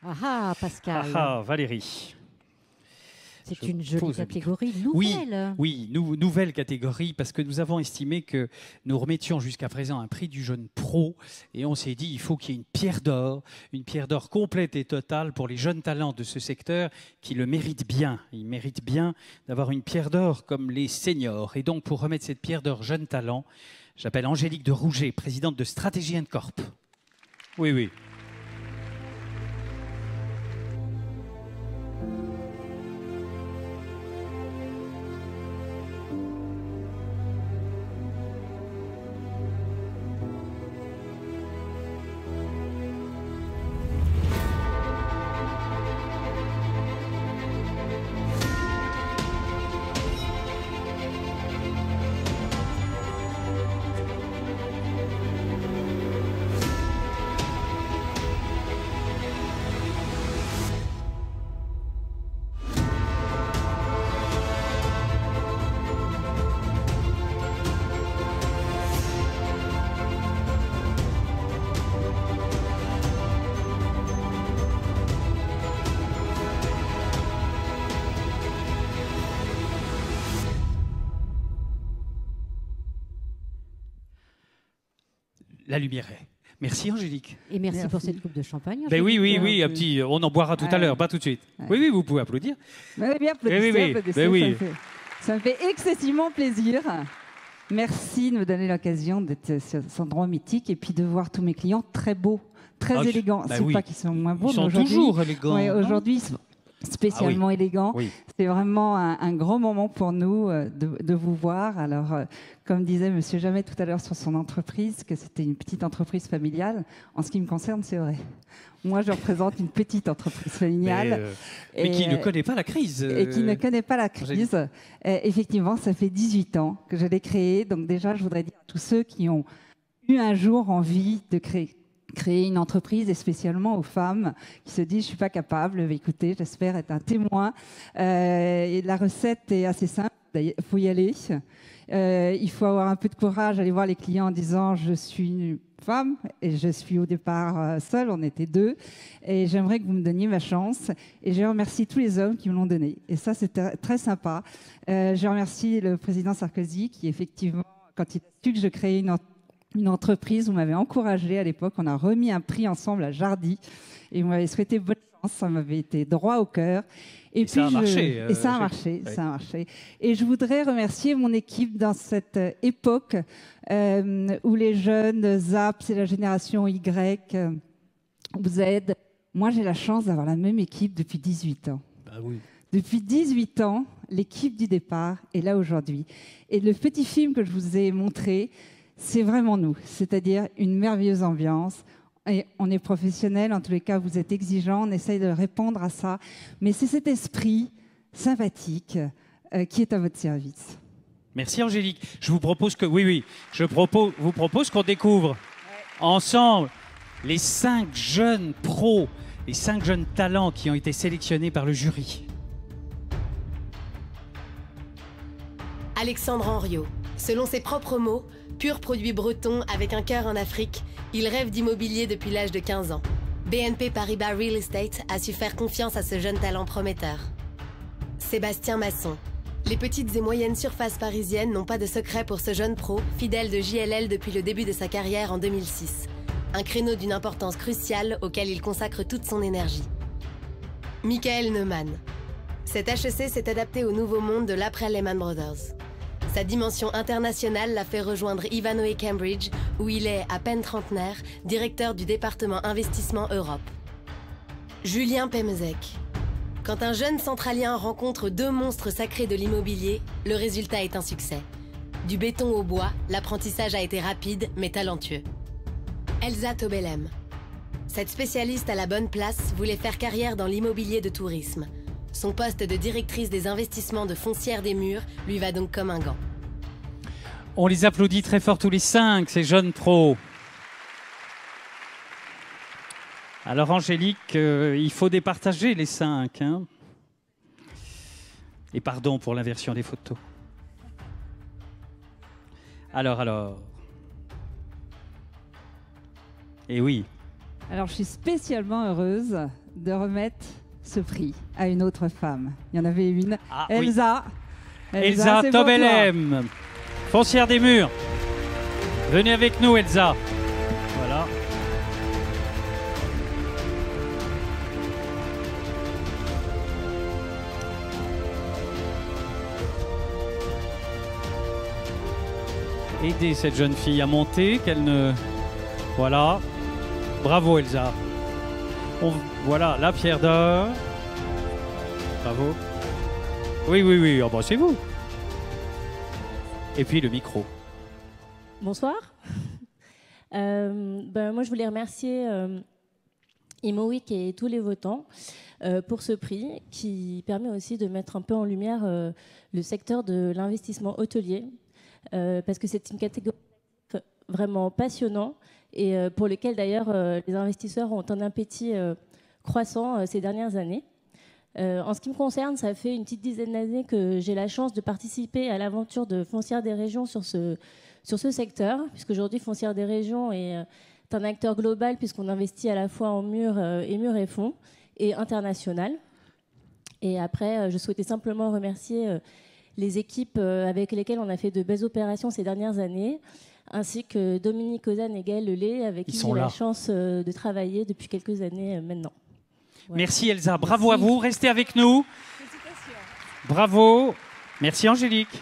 Ah ah, Pascal. Ah ah, Valérie. C'est Je une jolie pose la catégorie Oui, nouvelle. oui, nouvelle catégorie, parce que nous avons estimé que nous remettions jusqu'à présent un prix du jeune pro, et on s'est dit il faut qu'il y ait une pierre d'or complète et totale pour les jeunes talents de ce secteur qui le méritent bien. Ils méritent bien d'avoir une pierre d'or comme les seniors. Et donc pour remettre cette pierre d'or jeune talent, j'appelle Angélique de Rouget, présidente de Stratégie & Corp. Oui, oui. La lumière est. Merci Angélique. Et merci pour cette coupe de champagne. Ben oui, oui, oui, un un peu. petit, on en boira tout à l'heure, pas tout de suite. Ouais. Oui, oui, vous pouvez applaudir. Oui, bien, applaudissez, oui, oui, applaudissez, ben oui. Ça me fait excessivement plaisir. Merci de me donner l'occasion d'être sur cet endroit mythique et puis de voir tous mes clients très beaux, très Ah, élégants. bah C'est oui. pas qu'ils sont moins beaux, Ils sont mais aujourd'hui, toujours élégants. ouais, non aujourd'hui, ils sont spécialement élégants. Oui. C'est vraiment un grand moment pour nous de vous voir. Alors, comme disait Monsieur Jamet tout à l'heure sur son entreprise, que c'était une petite entreprise familiale, en ce qui me concerne, c'est vrai. Moi, je représente une petite entreprise familiale. Mais qui Et, ne connaît pas la crise. et qui ne connaît pas la crise. Effectivement, ça fait 18 ans que je l'ai créée. Donc déjà, je voudrais dire à tous ceux qui ont eu un jour envie de créer une entreprise, et spécialement aux femmes qui se disent « je ne suis pas capable », écoutez, j'espère être un témoin. Et la recette est assez simple, il faut y aller. Il faut avoir un peu de courage, aller voir les clients en disant « je suis une femme et je suis au départ seule, on était deux, et j'aimerais que vous me donniez ma chance ». Et je remercie tous les hommes qui me l'ont donné. Et ça, c'était très sympa. Je remercie le président Sarkozy qui, effectivement, quand il a su que je créais une entreprise, vous m'avez encouragé à l'époque. On a remis un prix ensemble à Jardy et vous m'avez souhaité bonne chance. Ça m'avait été droit au cœur. Et ça a marché. Et ça a marché, ouais. ça a marché. Et je voudrais remercier mon équipe dans cette époque où les jeunes ZAP, c'est la génération Y, vous aident. Moi, j'ai la chance d'avoir la même équipe depuis 18 ans. Bah oui. Depuis 18 ans, l'équipe du départ est là aujourd'hui. Et le petit film que je vous ai montré, c'est vraiment nous, c'est-à-dire une merveilleuse ambiance. Et on est professionnels, en tous les cas, vous êtes exigeants, on essaye de répondre à ça. Mais c'est cet esprit sympathique qui est à votre service. Merci Angélique. Je vous propose que, vous propose qu'on découvre ensemble les 5 jeunes pros, les 5 jeunes talents qui ont été sélectionnés par le jury. Alexandre Henriot. Selon ses propres mots, pur produit breton avec un cœur en Afrique, il rêve d'immobilier depuis l'âge de 15 ans. BNP Paribas Real Estate a su faire confiance à ce jeune talent prometteur. Sébastien Masson. Les petites et moyennes surfaces parisiennes n'ont pas de secret pour ce jeune pro, fidèle de JLL depuis le début de sa carrière en 2006. Un créneau d'une importance cruciale auquel il consacre toute son énergie. Michael Neumann. Cet HEC s'est adapté au nouveau monde de l'après Lehman Brothers. Sa dimension internationale l'a fait rejoindre Ivanhoe Cambridge, où il est, à peine trentenaire, directeur du département investissement Europe. Julien Pemezec. Quand un jeune centralien rencontre 2 monstres sacrés de l'immobilier, le résultat est un succès. Du béton au bois, l'apprentissage a été rapide mais talentueux. Elsa Tobelem. Cette spécialiste à la bonne place voulait faire carrière dans l'immobilier de tourisme. Son poste de directrice des investissements de Foncière des Murs lui va donc comme un gant. On les applaudit très fort tous les 5, ces jeunes pros. Alors Angélique, il faut départager les 5. Hein. Et pardon pour l'inversion des photos. Alors. Et oui, Alors, je suis spécialement heureuse de remettre ce prix à une autre femme. Il y en avait une, Ah, Elsa. oui. Elsa c'est pour toi. Tobelem, foncière des murs. Venez avec nous, Elsa. Voilà. Aidez cette jeune fille à monter, qu'elle ne... Voilà. Bravo, Elsa. Voilà, la pierre d'or. Bravo. Oui, oui, oui. Oh, bon, c'est vous. Et puis le micro. Bonsoir. Moi, je voulais remercier IMOWeek et tous les votants pour ce prix qui permet aussi de mettre un peu en lumière le secteur de l'investissement hôtelier parce que c'est une catégorie vraiment passionnante et pour lequel d'ailleurs les investisseurs ont un appétit croissant ces dernières années. En ce qui me concerne, ça fait une petite dizaine d'années que j'ai la chance de participer à l'aventure de Foncière des Régions sur ce secteur, puisqu'aujourd'hui Foncière des Régions est un acteur global puisqu'on investit à la fois en murs et fonds et international. Et après, je souhaitais simplement remercier les équipes avec lesquelles on a fait de belles opérations ces dernières années, ainsi que Dominique Ozanne et Gaël Lelay, avec qui j'ai la chance de travailler depuis quelques années maintenant. Voilà. Merci Elsa, bravo à vous, restez avec nous. Bravo, merci Angélique.